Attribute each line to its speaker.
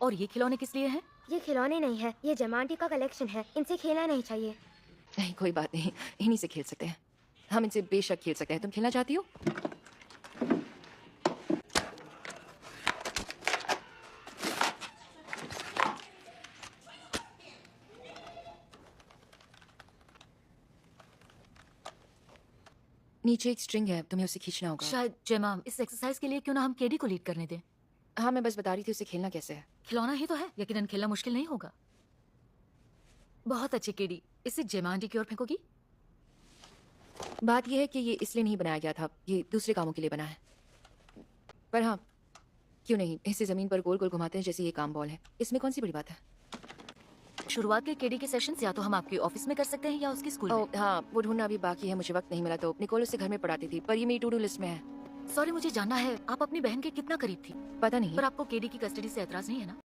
Speaker 1: और ये खिलौने किस लिए हैं?
Speaker 2: ये खिलौने नहीं है, ये जेमा आंटी का कलेक्शन है। इनसे खेलना नहीं चाहिए।
Speaker 3: नहीं कोई बात नहीं, इन्हीं से खेल सकते हैं। हम इनसे बेशक खेल सकते हैं। तुम खेलना चाहती हो? नीचे एक स्ट्रिंग है, तुम्हें उसे खींचना होगा।
Speaker 1: शायद जेमा, इस एक्सरसाइज के लिए क्यों ना हम केडी को लीड करने दें?
Speaker 3: हाँ मैं बस बता रही थी उसे खेलना कैसे है।
Speaker 1: खिलौना ही तो है, यकीनन खेलना मुश्किल नहीं होगा। बहुत अच्छी केडी, इसे जेमा आंटी की ओर फेंकोगी?
Speaker 3: बात यह है कि ये इसलिए नहीं बनाया गया था, ये दूसरे कामों के लिए बना है। पर हाँ, क्यों नहीं, इसे जमीन पर गोल गोल घुमाते हैं जैसे ये काम बॉल है। इसमें कौन सी बड़ी बात है?
Speaker 1: शुरुआत के केडी के सेशंस या तो हम आपके ऑफिस में कर सकते हैं या उसके स्कूल में।
Speaker 3: ओह हाँ, वो ढूंढना अभी बाकी है, मुझे वक्त नहीं मिला। तो निकोल उसे घर में पढ़ाती थी, पर ये मेरी टू डू लिस्ट में है।
Speaker 1: सॉरी, मुझे जानना है आप अपनी बहन के कितना करीब थी?
Speaker 3: पता नहीं।
Speaker 1: पर आपको केडी की कस्टडी से एतराज नहीं है ना?